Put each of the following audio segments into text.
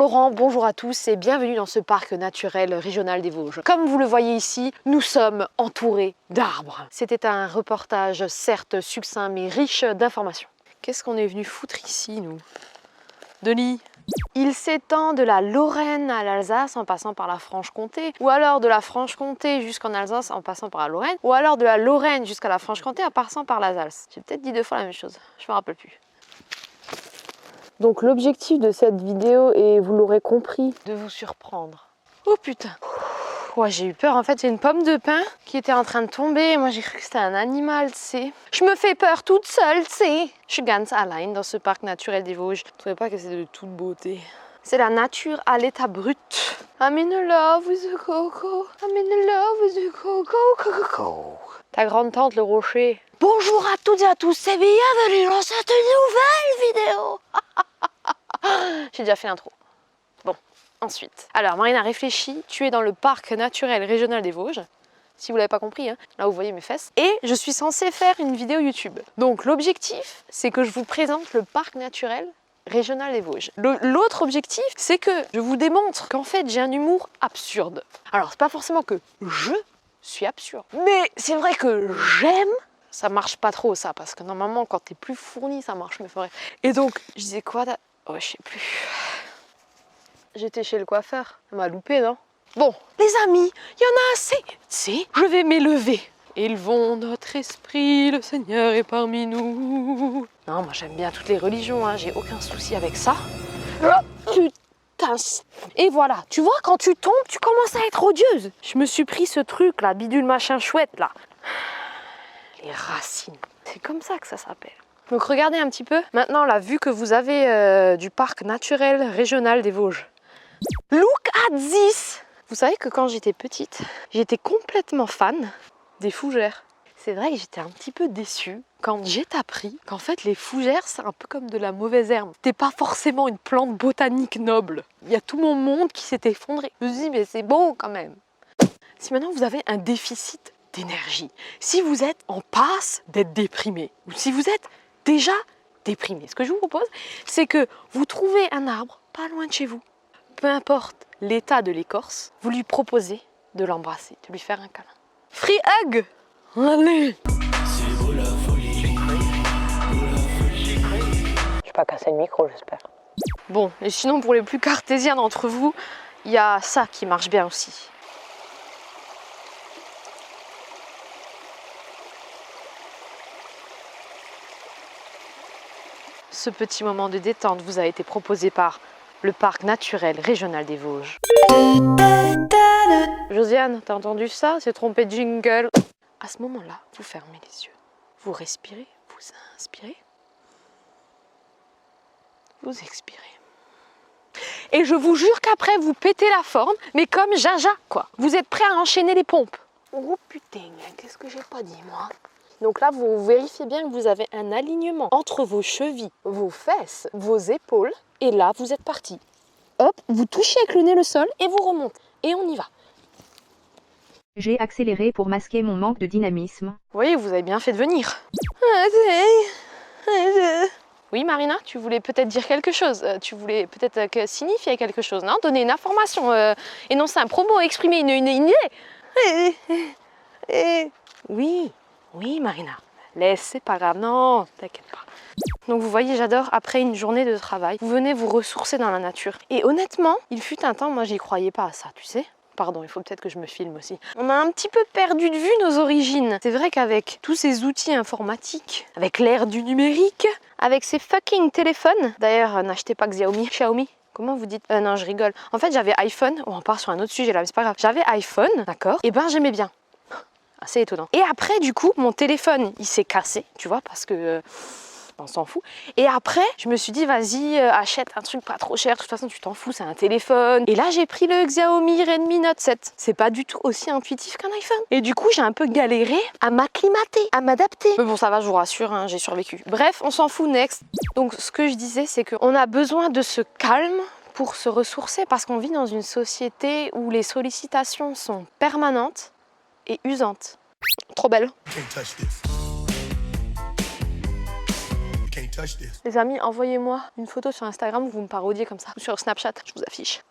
Laurent, bonjour à tous et bienvenue dans ce parc naturel régional des Vosges. Comme vous le voyez ici, nous sommes entourés d'arbres. C'était un reportage certes succinct mais riche d'informations. Qu'est-ce qu'on est venu foutre ici, nous? Denis? Il s'étend de la Lorraine à l'Alsace en passant par la Franche-Comté, ou alors de la Franche-Comté jusqu'en Alsace en passant par la Lorraine, ou alors de la Lorraine jusqu'à la Franche-Comté en passant par l'Alsace. J'ai peut-être dit deux fois la même chose, je me rappelle plus. Donc l'objectif de cette vidéo est, vous l'aurez compris, de vous surprendre. Oh putain! Ouais, j'ai eu peur, en fait, c'est une pomme de pin qui était en train de tomber. Moi, j'ai cru que c'était un animal, tu sais. Je me fais peur toute seule, tu sais. Je suis ganz allein dans ce parc naturel des Vosges. Je ne trouvais pas que c'était de toute beauté. C'est la nature à l'état brut. I'm in love with the coco. I'm in love with the coco. Ta grande tante, le rocher. Bonjour à toutes et à tous et bienvenue dans cette nouvelle vidéo. J'ai déjà fait l'intro. Bon. Ensuite, alors Marina réfléchit, tu es dans le parc naturel régional des Vosges, si vous ne l'avez pas compris, hein, là vous voyez mes fesses, et je suis censée faire une vidéo YouTube. Donc l'objectif, c'est que je vous présente le parc naturel régional des Vosges. L'autre objectif, c'est que je vous démontre qu'en fait j'ai un humour absurde. Alors c'est pas forcément que je suis absurde, mais c'est vrai que j'aime. Ça marche pas trop ça, parce que normalement quand t'es plus fourni ça marche, mais faut... Et donc, je disais quoi là? Oh, je sais plus. J'étais chez le coiffeur. Elle m'a loupé, non? Bon, les amis, il y en a assez. C'est, je vais m'élever. Élevons notre esprit, le Seigneur est parmi nous. Non, moi j'aime bien toutes les religions, hein, j'ai aucun souci avec ça. Oh, putain. Et voilà, tu vois, quand tu tombes, tu commences à être odieuse. Je me suis pris ce truc là, bidule machin chouette là. Les racines, c'est comme ça que ça s'appelle. Donc regardez un petit peu. Maintenant, la vue que vous avez du parc naturel régional des Vosges. Look at this! Vous savez que quand j'étais petite, j'étais complètement fan des fougères. C'est vrai que j'étais un petit peu déçue quand j'ai appris qu'en fait les fougères c'est un peu comme de la mauvaise herbe. C'était pas forcément une plante botanique noble. Il y a tout mon monde qui s'est effondré. Je me suis dit mais c'est beau quand même. Si maintenant vous avez un déficit d'énergie, si vous êtes en passe d'être déprimé, ou si vous êtes déjà déprimé, ce que je vous propose, c'est que vous trouvez un arbre pas loin de chez vous. Peu importe l'état de l'écorce, vous lui proposez de l'embrasser, de lui faire un câlin. Free hug! Allez! C'est beau la folie. Je vais pas casser le micro, j'espère. Bon, et sinon pour les plus cartésiens d'entre vous, il y a ça qui marche bien aussi. Ce petit moment de détente vous a été proposé par le parc naturel régional des Vosges. Josiane, t'as entendu ça? C'est trompé de jingle. À ce moment-là, vous fermez les yeux. Vous respirez, vous inspirez. Vous expirez. Et je vous jure qu'après, vous pétez la forme, mais comme Jaja, quoi. Vous êtes prêts à enchaîner les pompes. Oh putain, qu'est-ce que j'ai pas dit, moi? Donc là, vous vérifiez bien que vous avez un alignement entre vos chevilles, vos fesses, vos épaules. Et là, vous êtes parti. Hop, vous touchez avec le nez le sol et vous remontez. Et on y va. J'ai accéléré pour masquer mon manque de dynamisme. Oui, vous avez bien fait de venir. Oui, Marina, tu voulais peut-être dire quelque chose. Tu voulais peut-être signifier quelque chose, non? Donner une information, énoncer un propos, exprimer une idée. Oui. Oui, Marina, laisse, c'est pas grave, non, t'inquiète pas. Donc vous voyez, j'adore, après une journée de travail, vous venez vous ressourcer dans la nature. Et honnêtement, il fut un temps, moi j'y croyais pas à ça, tu sais. Pardon, il faut peut-être que je me filme aussi. On a un petit peu perdu de vue nos origines. C'est vrai qu'avec tous ces outils informatiques, avec l'ère du numérique, avec ces fucking téléphones, d'ailleurs, n'achetez pas Xiaomi. Comment vous dites? Non, je rigole. En fait, j'avais iPhone, on part sur un autre sujet là, mais c'est pas grave. J'avais iPhone, d'accord, et ben j'aimais bien. Assez étonnant. Et après, du coup, mon téléphone, il s'est cassé, tu vois, parce que on s'en fout. Et après, je me suis dit, vas-y, achète un truc pas trop cher. De toute façon, tu t'en fous, c'est un téléphone. Et là, j'ai pris le Xiaomi Redmi Note 7. C'est pas du tout aussi intuitif qu'un iPhone. Et du coup, j'ai un peu galéré à m'acclimater, à m'adapter. Mais bon, ça va, je vous rassure, hein, j'ai survécu. Bref, on s'en fout, next. Donc, ce que je disais, c'est qu'on a besoin de ce calme pour se ressourcer parce qu'on vit dans une société où les sollicitations sont permanentes et usante. Trop belle. Les amis, envoyez-moi une photo sur Instagram où vous me parodiez comme ça. Ou sur Snapchat, je vous affiche.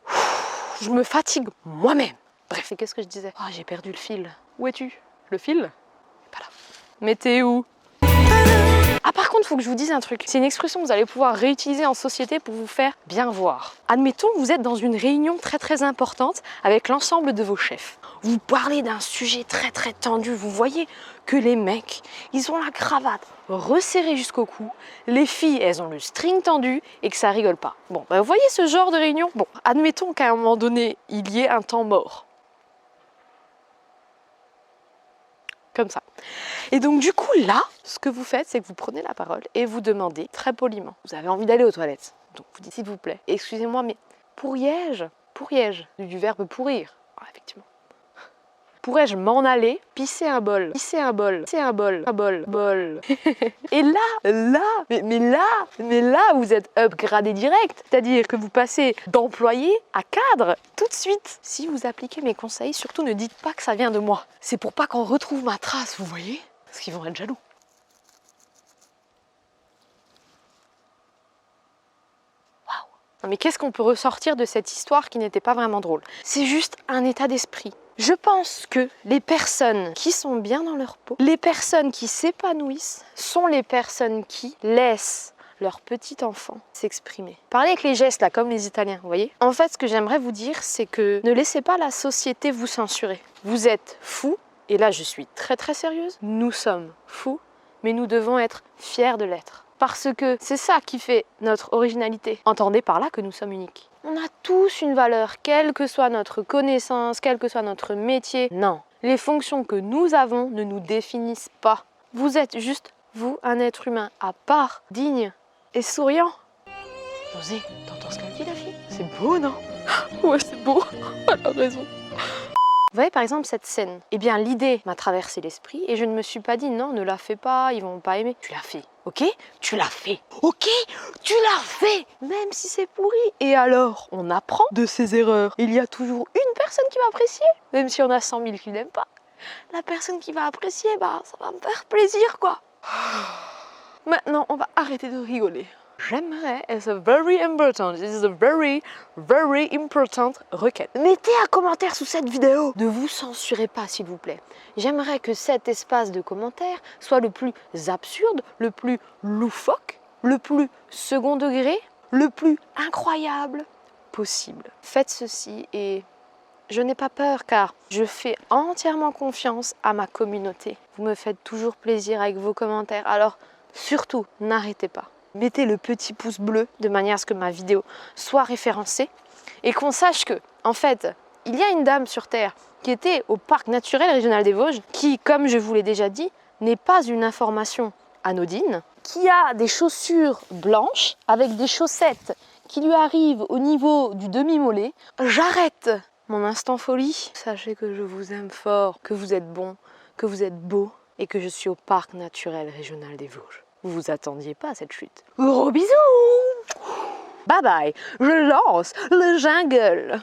Je me fatigue moi-même. Bref, et qu'est-ce que je disais? Oh, j'ai perdu le fil. Où es-tu? Le fil? Pas là. Mais t'es où? Ah, par contre, il faut que je vous dise un truc. C'est une expression que vous allez pouvoir réutiliser en société pour vous faire bien voir. Admettons, vous êtes dans une réunion très importante avec l'ensemble de vos chefs. Vous parlez d'un sujet très tendu. Vous voyez que les mecs, ils ont la cravate resserrée jusqu'au cou. Les filles, elles ont le string tendu et que ça rigole pas. Bon, vous voyez ce genre de réunion? Bon, admettons qu'à un moment donné, il y ait un temps mort. Comme ça. Et donc du coup là, ce que vous faites, c'est que vous prenez la parole et vous demandez très poliment. Vous avez envie d'aller aux toilettes. Donc vous dites s'il vous plaît, excusez-moi, mais pourriez-je du verbe pourrir, ah, effectivement. Pourrais-je m'en aller, pisser un bol, bol. Et là, vous êtes upgradé direct. C'est-à-dire que vous passez d'employé à cadre tout de suite. Si vous appliquez mes conseils, surtout ne dites pas que ça vient de moi. C'est pour pas qu'on retrouve ma trace, vous voyez? Parce qu'ils vont être jaloux. Waouh! Non mais qu'est-ce qu'on peut ressortir de cette histoire qui n'était pas vraiment drôle? C'est juste un état d'esprit. Je pense que les personnes qui sont bien dans leur peau, les personnes qui s'épanouissent, sont les personnes qui laissent leur petit enfant s'exprimer. Parlez avec les gestes, là, comme les Italiens, vous voyez? En fait, ce que j'aimerais vous dire, c'est que ne laissez pas la société vous censurer. Vous êtes fous, et là, je suis très sérieuse. Nous sommes fous, mais nous devons être fiers de l'être. Parce que c'est ça qui fait notre originalité. Entendez par là que nous sommes uniques. On a tous une valeur, quelle que soit notre connaissance, quel que soit notre métier. Non, les fonctions que nous avons ne nous définissent pas. Vous êtes juste, vous, un être humain à part, digne et souriant. José, t'entends ce qu'elle dit, la fille? C'est beau, non? Ouais, c'est beau, elle a raison. Vous voyez par exemple cette scène, eh bien l'idée m'a traversé l'esprit et je ne me suis pas dit non, ne la fais pas, ils vont pas aimer. Tu l'as fait, ok? Tu l'as fait, ok? Tu l'as fait, même si c'est pourri. Et alors, on apprend de ses erreurs. Il y a toujours une personne qui va apprécier, même si on a 100 000 qui n'aiment pas. La personne qui va apprécier, bah ça va me faire plaisir quoi. Maintenant, on va arrêter de rigoler. J'aimerais, it's a very important, this is a very important requête. Mettez un commentaire sous cette vidéo. Ne vous censurez pas s'il vous plaît. J'aimerais que cet espace de commentaires soit le plus absurde, le plus loufoque, le plus second degré, le plus incroyable possible. Faites ceci et je n'ai pas peur car je fais entièrement confiance à ma communauté. Vous me faites toujours plaisir avec vos commentaires, alors surtout n'arrêtez pas. Mettez le petit pouce bleu de manière à ce que ma vidéo soit référencée et qu'on sache que, en fait, il y a une dame sur Terre qui était au parc naturel régional des Vosges qui, comme je vous l'ai déjà dit, n'est pas une information anodine, qui a des chaussures blanches avec des chaussettes qui lui arrivent au niveau du demi-mollet. J'arrête mon instant folie. Sachez que je vous aime fort, que vous êtes bon, que vous êtes beau et que je suis au parc naturel régional des Vosges. Vous vous attendiez pas à cette chute. Gros bisous! Bye bye, je lance le jingle.